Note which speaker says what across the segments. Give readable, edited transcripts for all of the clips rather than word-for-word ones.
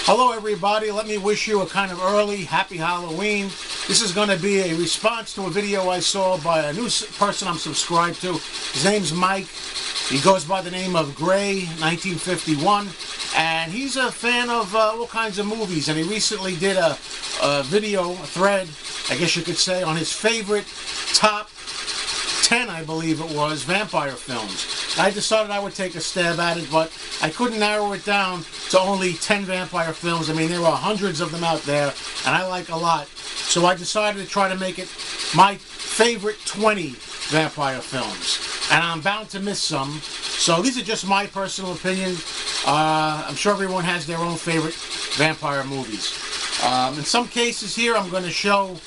Speaker 1: Hello everybody, let me wish you a kind of early Happy Halloween. This is going to be a response to a video I saw by a new person I'm subscribed to. His name's Mike. He goes by the name of Gray 1951, and he's a fan of all kinds of movies, and he recently did a thread, I guess you could say, on his favorite top 10, I believe it was, vampire films. I decided I would take a stab at it, but I couldn't narrow it down to only 10 vampire films. I mean, there are hundreds of them out there, and I like a lot. So I decided to try to make it my favorite 20 vampire films. And I'm bound to miss some. So these are just my personal opinion. I'm sure everyone has their own favorite vampire movies. In some cases here, I'm going to show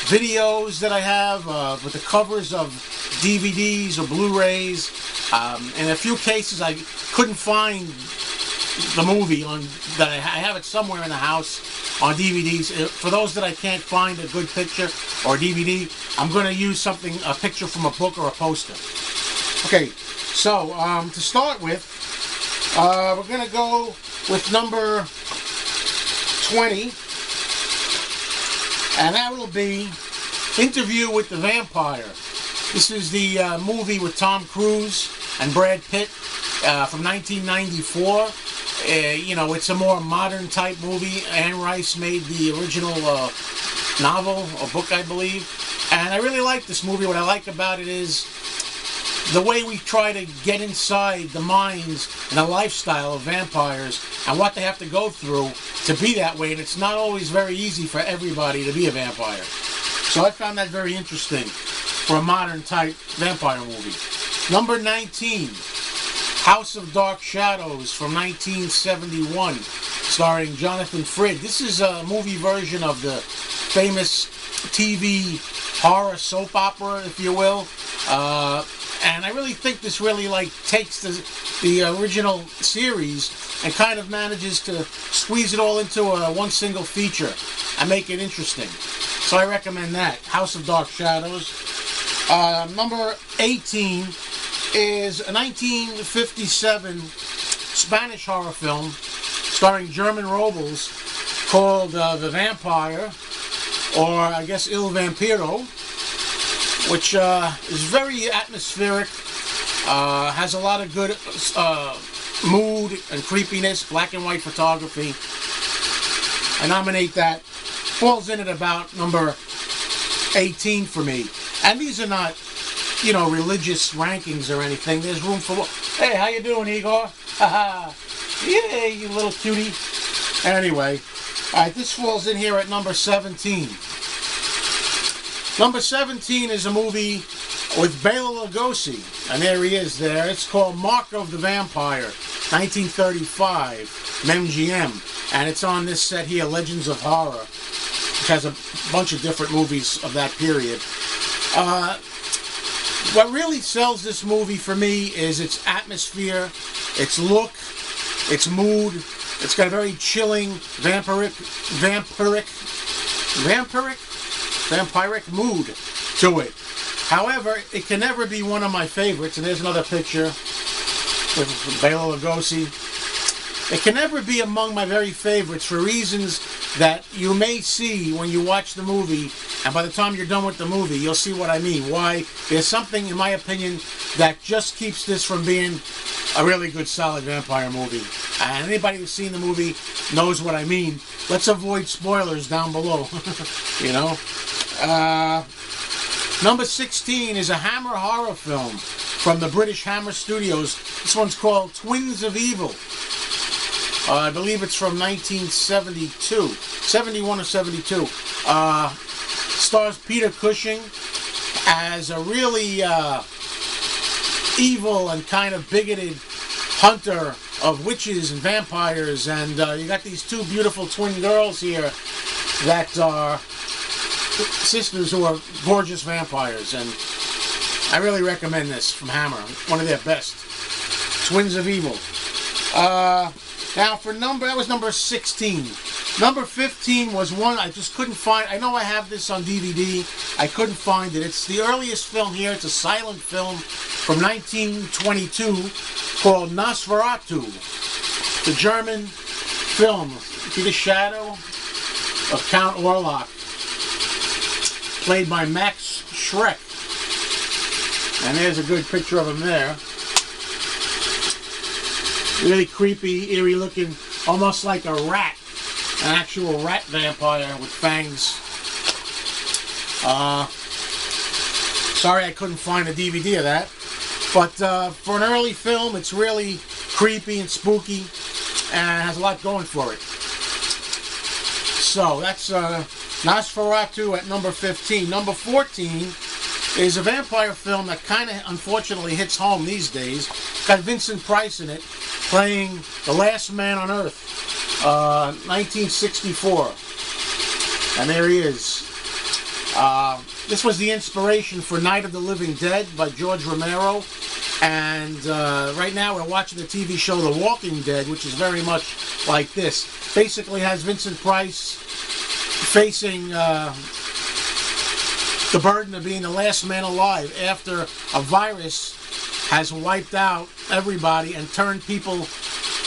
Speaker 1: videos that I have with the covers of DVDs or Blu-rays. In a few cases, I couldn't find the movie that I have it somewhere in the house on DVDs. For those that I can't find a good picture or DVD, I'm going to use a picture from a book or a poster. Okay, so to start with, we're going to go with number 20, and that will be Interview with the Vampire. This is the movie with Tom Cruise and Brad Pitt from 1994. You know, it's a more modern type movie. Anne Rice made the original novel or book, I believe. And I really like this movie. What I like about it is the way we try to get inside the minds and the lifestyle of vampires and what they have to go through to be that way. And it's not always very easy for everybody to be a vampire. So I found that very interesting for a modern type vampire movie. Number 19, House of Dark Shadows from 1971, starring Jonathan Frid. This is a movie version of the famous TV horror soap opera, if you will. And I really think this really takes the original series and kind of manages to squeeze it all into one single feature and make it interesting. So I recommend that, House of Dark Shadows. Number 18 is a 1957 Spanish horror film starring German Robles called The Vampire, or I guess Il Vampiro, which is very atmospheric, has a lot of good mood and creepiness, black and white photography. I nominate that. Falls in at about number 18 for me. And these are not, you know, religious rankings or anything. There's room for... Hey, how you doing, Igor? Haha. Yeah, you little cutie. Anyway, alright, this falls in here at number 17. Number 17 is a movie with Bela Lugosi, and there he is there. It's called Mark of the Vampire, 1935, MGM, and it's on this set here, Legends of Horror, which has a bunch of different movies of that period. What really sells this movie for me is its atmosphere, its look, its mood. It's got a very chilling, vampiric mood to it. However, it can never be one of my favorites. And there's another picture with Bela Lugosi. It can never be among my very favorites for reasons that you may see when you watch the movie, and by the time you're done with the movie, you'll see what I mean. Why? There's something, in my opinion, that just keeps this from being a really good, solid vampire movie. And anybody who's seen the movie knows what I mean. Let's avoid spoilers down below, you know. Number 16 is a Hammer horror film from the British Hammer Studios. This one's called Twins of Evil. I believe it's from 1972, 71 or 72. Stars Peter Cushing as a really evil and kind of bigoted hunter of witches and vampires, and you got these two beautiful twin girls here that are sisters who are gorgeous vampires, and I really recommend this from Hammer, one of their best. Twins of Evil. Now that was number 16. Number 15 was one I just couldn't find. I know I have this on DVD. I couldn't find it. It's the earliest film here. It's a silent film from 1922 called Nosferatu. The German film. See the shadow of Count Orlok, played by Max Schreck. And there's a good picture of him there. Really creepy, eerie looking, almost like a rat. An actual rat vampire with fangs. Sorry I couldn't find a DVD of that. But for an early film, it's really creepy and spooky and has a lot going for it. So that's Nosferatu at number 15. Number 14 is a vampire film that kind of unfortunately hits home these days. Got Vincent Price in it, playing the last man on Earth, 1964. And there he is. This was the inspiration for Night of the Living Dead by George Romero. And right now we're watching the TV show The Walking Dead, which is very much like this. Basically has Vincent Price facing the burden of being the last man alive after a virus has wiped out everybody and turned people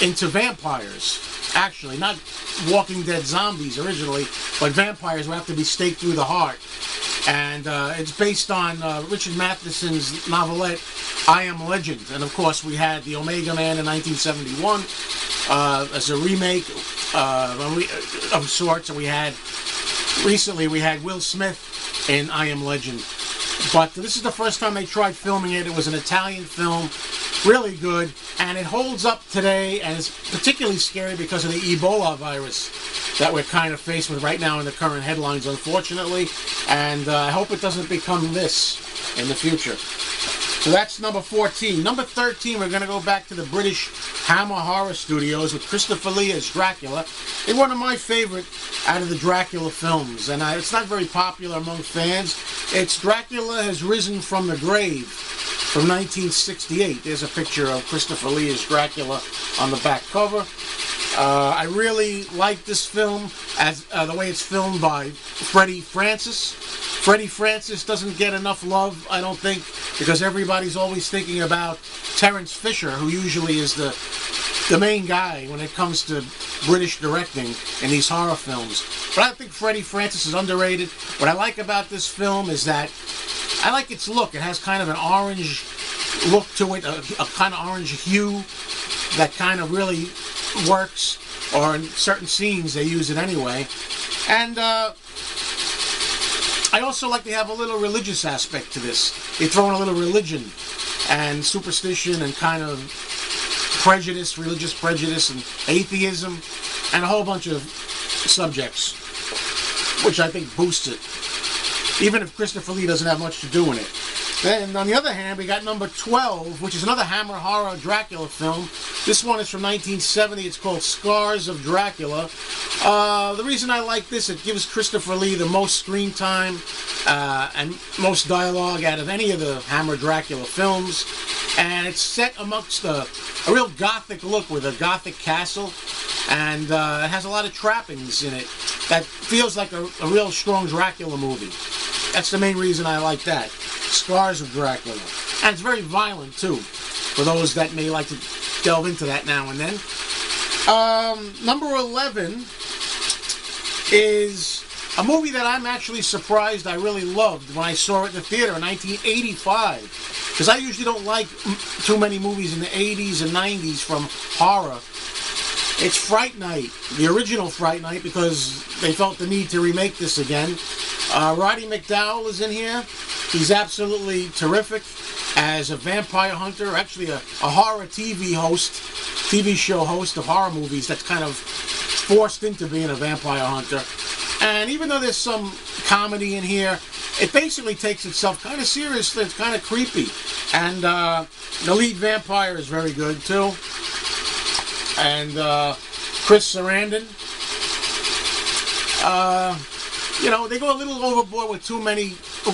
Speaker 1: into vampires. Actually, not Walking Dead zombies originally, but vampires who have to be staked through the heart. And it's based on Richard Matheson's novelette, I Am Legend. And of course, we had The Omega Man in 1971 as a remake of sorts. And recently we had Will Smith in I Am Legend. But this is the first time they tried filming it. It was an Italian film, really good, and it holds up today, and it's particularly scary because of the Ebola virus that we're kind of faced with right now in the current headlines, unfortunately, and I hope it doesn't become this in the future. So that's number 14. Number 13, we're going to go back to the British Hammer Horror Studios with Christopher Lee as Dracula. It's one of my favorite out of the Dracula films, and it's not very popular among fans. It's Dracula Has Risen from the Grave from 1968. There's a picture of Christopher Lee as Dracula on the back cover. I really like this film as the way it's filmed by Freddie Francis. Freddie Francis doesn't get enough love, I don't think, because everybody's always thinking about Terence Fisher, who usually is the main guy when it comes to British directing in these horror films. But I think Freddie Francis is underrated. What I like about this film is that I like its look. It has kind of an orange look to it, a kind of orange hue that kind of really works, or in certain scenes they use it anyway. And I also like to have a little religious aspect to this. They throw in a little religion and superstition and kind of prejudice, religious prejudice and atheism, and a whole bunch of subjects, which I think boosts it, even if Christopher Lee doesn't have much to do in it. Then, on the other hand, we got number 12, which is another Hammer Horror Dracula film. This one is from 1970. It's called Scars of Dracula. The reason I like this, it gives Christopher Lee the most screen time and most dialogue out of any of the Hammer Dracula films. And it's set amongst a real gothic look with a gothic castle. And it has a lot of trappings in it that feels like a real strong Dracula movie. That's the main reason I like that. Scars of Dracula. And it's very violent, too, for those that may like to delve into that now and then. Number 11 is a movie that I'm actually surprised I really loved when I saw it in the theater in 1985. Because I usually don't like too many movies in the 80s and 90s from horror. It's Fright Night, the original Fright Night, because they felt the need to remake this again. Roddy McDowall is in here. He's absolutely terrific as a vampire hunter, actually a horror TV show host of horror movies that's kind of forced into being a vampire hunter. And even though there's some comedy in here, it basically takes itself kind of seriously. It's kind of creepy. And the lead vampire is very good, too. And Chris Sarandon. You know, they go a little overboard with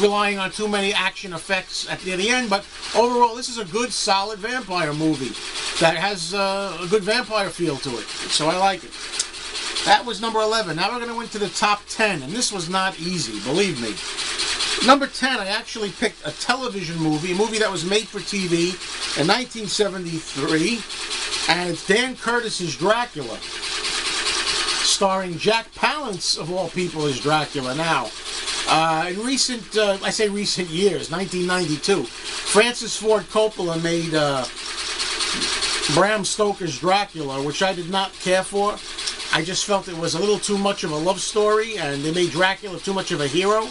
Speaker 1: relying on too many action effects at the end, but overall, this is a good, solid vampire movie that has a good vampire feel to it. So I like it. That was number 11. Now we're going to go into the top 10, and this was not easy, believe me. Number 10, I actually picked a television movie, a movie that was made for TV in 1973, and it's Dan Curtis's Dracula. starring Jack Palance, of all people, as Dracula. Now, in recent, I say recent years, 1992, Francis Ford Coppola made Bram Stoker's Dracula, which I did not care for. I just felt it was a little too much of a love story, and they made Dracula too much of a hero.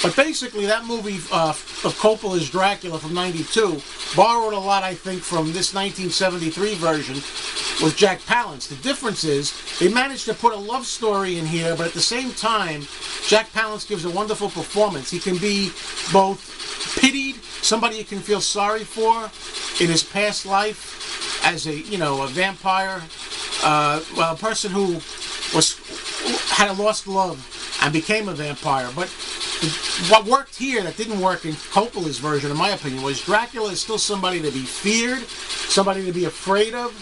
Speaker 1: But basically, that movie of Coppola's Dracula from '92 borrowed a lot, I think, from this 1973 version with Jack Palance. The difference is they managed to put a love story in here, but at the same time, Jack Palance gives a wonderful performance. He can be both pitied, somebody you can feel sorry for in his past life as a vampire. A person who had a lost love and became a vampire. But what worked here that didn't work in Coppola's version, in my opinion, was Dracula is still somebody to be feared, somebody to be afraid of,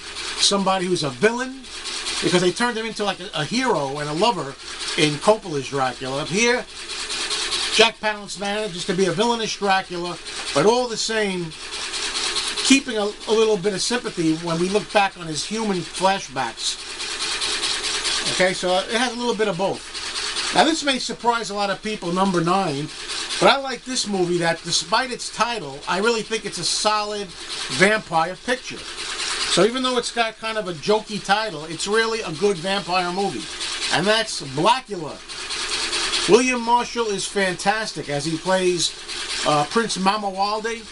Speaker 1: somebody who's a villain, because they turned him into like a hero and a lover in Coppola's Dracula. Up here, Jack Palance manages to be a villainous Dracula, but all the same, keeping a little bit of sympathy when we look back on his human flashbacks. Okay, so it has a little bit of both. Now this may surprise a lot of people, number 9, but I like this movie that despite its title, I really think it's a solid vampire picture. So even though it's got kind of a jokey title, it's really a good vampire movie. And that's Blackula. William Marshall is fantastic as he plays Prince Mamuwalde,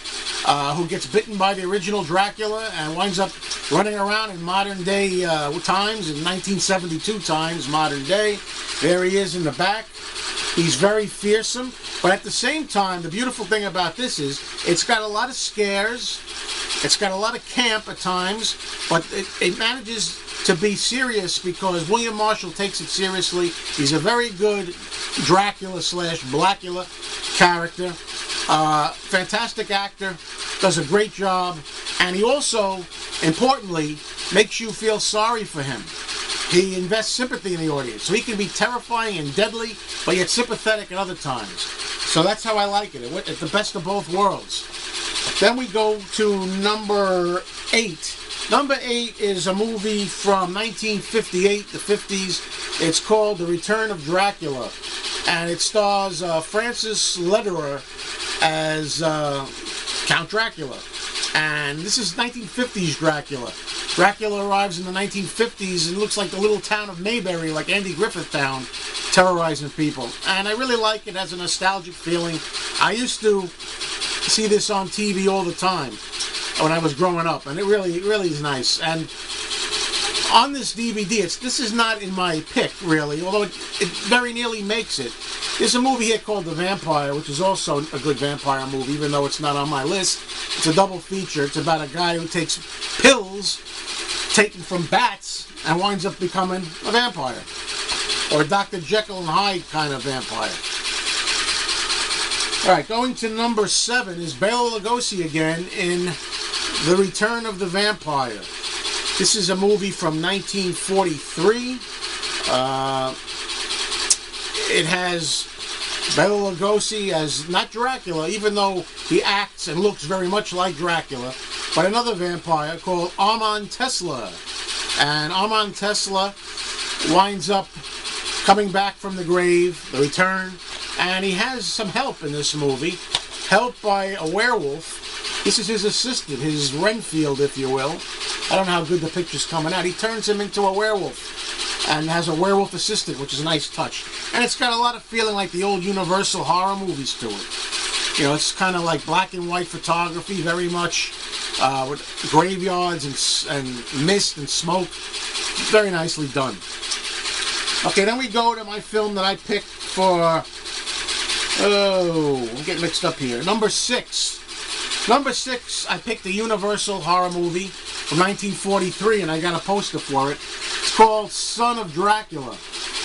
Speaker 1: who gets bitten by the original Dracula and winds up running around in modern day times, in 1972 times, modern day. There he is in the back. He's very fearsome, but at the same time, the beautiful thing about this is it's got a lot of scares, it's got a lot of camp at times, but it manages to be serious because William Marshall takes it seriously. He's a very good Dracula / Blackula character. Fantastic actor, does a great job, and he also, importantly, makes you feel sorry for him. He invests sympathy in the audience, so he can be terrifying and deadly, but yet sympathetic at other times. So that's how I like it. It's the best of both worlds. Then we go to number 8. Number 8 is a movie from 1958, the 50s. It's called The Return of Dracula, and it stars Francis Lederer as Count Dracula. And this is 1950s Dracula. Dracula arrives in the 1950s and looks like the little town of Mayberry, like Andy Griffith Town, terrorizing people. And I really like it. It has a nostalgic feeling. I used to see this on TV all the time when I was growing up, and it really is nice. And on this DVD, this is not in my pick, really, although it very nearly makes it. There's a movie here called The Vampire, which is also a good vampire movie, even though it's not on my list. It's a double feature. It's about a guy who takes pills taken from bats and winds up becoming a vampire. Or a Dr. Jekyll and Hyde kind of vampire. Alright, going to number 7 is Bela Lugosi again in The Return of the Vampire. This is a movie from 1943. It has Bela Lugosi as not Dracula, even though he acts and looks very much like Dracula, but another vampire called Armand Tesla. And Armand Tesla winds up coming back from the grave, the return, and he has some help in this movie, helped by a werewolf. This is his assistant, his Renfield, if you will. I don't know how good the picture's coming out. He turns him into a werewolf and has a werewolf assistant, which is a nice touch. And it's got a lot of feeling like the old Universal horror movies to it. You know, it's kind of like black and white photography, very much with graveyards and mist and smoke. Very nicely done. Okay, then we go to my film that I picked for... Oh, I'm getting mixed up here. Number 6. Number 6, I picked a Universal horror movie from 1943, and I got a poster for it. It's called Son of Dracula.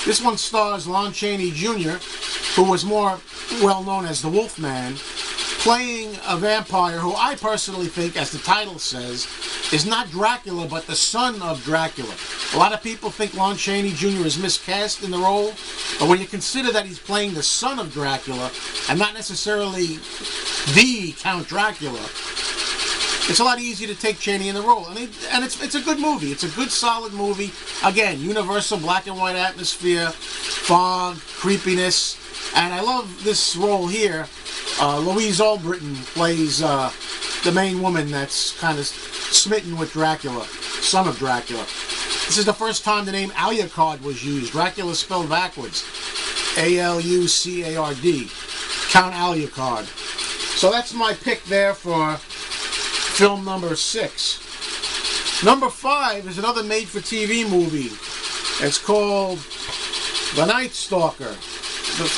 Speaker 1: This one stars Lon Chaney Jr., who was more well known as the Wolfman, playing a vampire who I personally think, as the title says, is not Dracula, but the son of Dracula. A lot of people think Lon Chaney Jr. is miscast in the role, but when you consider that he's playing the son of Dracula, and not necessarily the Count Dracula, it's a lot easier to take Chaney in the role, and it's a good movie. It's a good, solid movie. Again, universal black and white atmosphere, fog, creepiness, and I love this role here. Louise Albritton plays the main woman that's kind of smitten with Dracula, son of Dracula. This is the first time the name Alucard was used. Dracula spelled backwards. A-L-U-C-A-R-D. Count Alucard. So that's my pick there for film number 6. Number 5 is another made-for-TV movie. It's called The Night Stalker.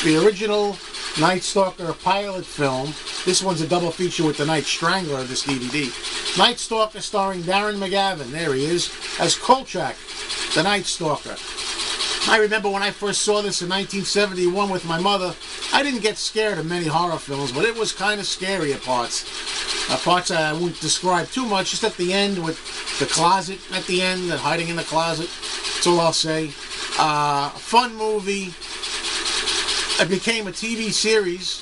Speaker 1: The original Night Stalker pilot film. This one's a double feature with The Night Strangler, this DVD. Night Stalker starring Darren McGavin, there he is, as Kolchak, the Night Stalker. I remember when I first saw this in 1971 with my mother, I didn't get scared of many horror films, but it was kind of scary at parts. Parts I won't describe too much, just at the end with the closet at the end, and hiding in the closet. That's all I'll say. Fun movie. It became a TV series,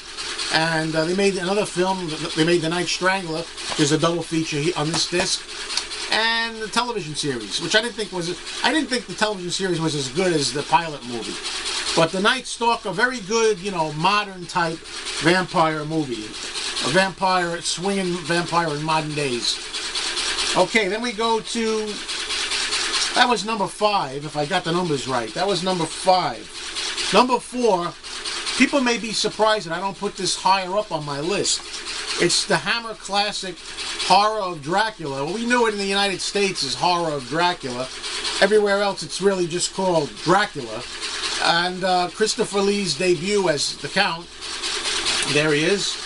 Speaker 1: and they made another film. They made The Night Strangler, which is a double feature on this disc, and the television series, which I didn't think the television series was as good as the pilot movie. But The Night Stalker, very good, modern type vampire movie. A swinging vampire in modern days. Okay, then we go to, that was number 5, if I got the numbers right. That was number 5. Number 4, people may be surprised that I don't put this higher up on my list. It's the Hammer classic Horror of Dracula. Well, we know it in the United States as Horror of Dracula. Everywhere else it's really just called Dracula. And Christopher Lee's debut as the Count. There he is.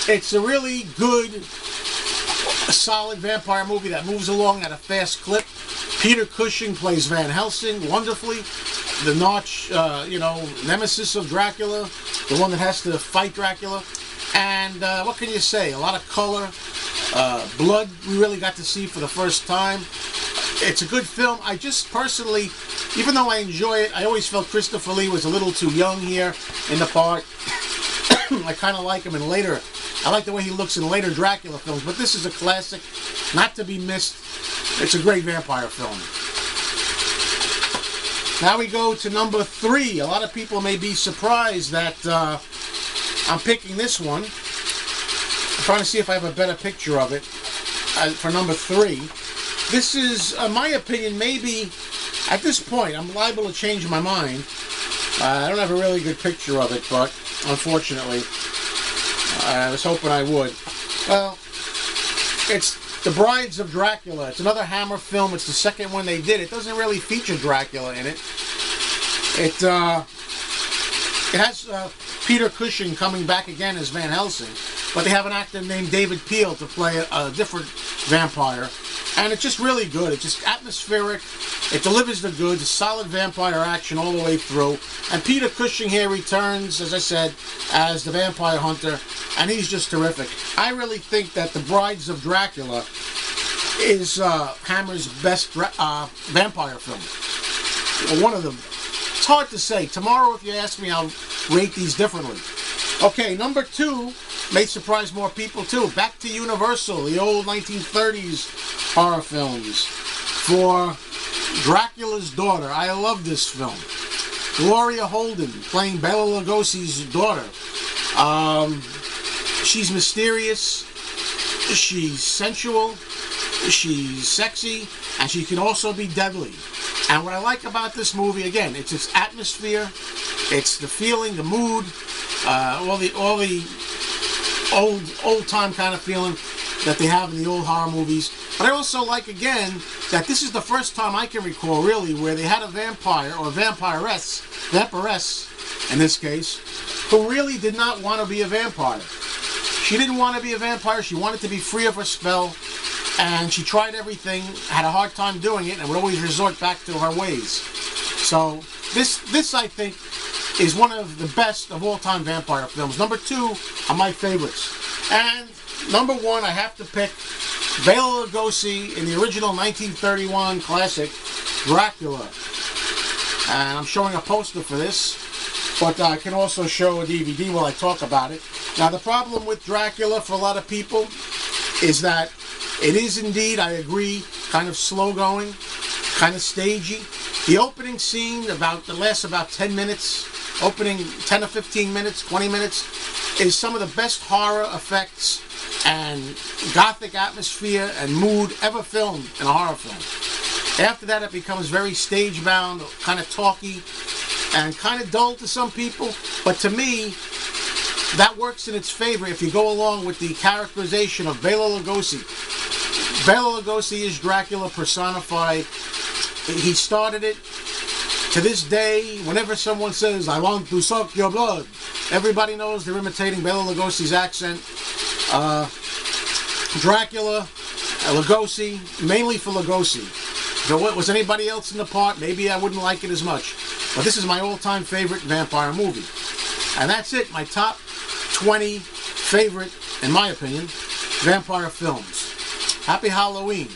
Speaker 1: It's a really good, solid vampire movie that moves along at a fast clip. Peter Cushing plays Van Helsing wonderfully. The arch, nemesis of Dracula. The one that has to fight Dracula. And what can you say? A lot of color. Blood we really got to see for the first time. It's a good film. I just personally, even though I enjoy it, I always felt Christopher Lee was a little too young here in the part. I kind of like him in later. I like the way he looks in later Dracula films, but this is a classic, not to be missed. It's a great vampire film. Now we go to number 3. A lot of people may be surprised that I'm picking this one. I'm trying to see if I have a better picture of it for number 3. This is, in my opinion, maybe, at this point, I'm liable to change my mind. I don't have a really good picture of it, but unfortunately, I was hoping I would. Well, it's The Brides of Dracula. It's another Hammer film. It's the second one they did. It doesn't really feature Dracula in it. It has Peter Cushing coming back again as Van Helsing, but they have an actor named David Peel to play a different vampire. And it's just really good. It's just atmospheric. It delivers the goods. Solid vampire action all the way through. And Peter Cushing here returns, as I said, as the vampire hunter. And he's just terrific. I really think that The Brides of Dracula is Hammer's best vampire film. One of them. It's hard to say. Tomorrow, if you ask me, I'll rate these differently. Okay, number 2 may surprise more people too. Back to Universal, the old 1930s horror films for Dracula's Daughter. I love this film. Gloria Holden playing Bela Lugosi's daughter. She's mysterious, she's sensual, she's sexy, and she can also be deadly. And what I like about this movie, again, it's its atmosphere, it's the feeling, the mood, all the old-time kind of feeling that they have in the old horror movies. But I also like, again, that this is the first time I can recall, really, where they had a vampire, or vampiress in this case, who really did not want to be a vampire. She didn't want to be a vampire. She wanted to be free of her spell, and she tried everything, had a hard time doing it, and would always resort back to her ways. So this I think, is one of the best of all-time vampire films. Number 2 are my favorites. And number 1, I have to pick Bela Lugosi in the original 1931 classic, Dracula. And I'm showing a poster for this, but I can also show a DVD while I talk about it. Now, the problem with Dracula for a lot of people is that It is indeed, I agree, kind of slow going, kind of stagey. The opening scene lasts about 10 minutes, opening 10 or 15 minutes, 20 minutes, is some of the best horror effects and gothic atmosphere and mood ever filmed in a horror film. After that, it becomes very stage-bound, kind of talky, and kind of dull to some people, but to me, that works in its favor if you go along with the characterization of Bela Lugosi. Bela Lugosi is Dracula personified. He started it. To this day, whenever someone says, "I want to suck your blood," everybody knows they're imitating Bela Lugosi's accent. Dracula, Lugosi, mainly for Lugosi. If it was anybody else in the part, maybe I wouldn't like it as much. But this is my all-time favorite vampire movie. And that's it, my top 20 favorite, in my opinion, vampire films. Happy Halloween.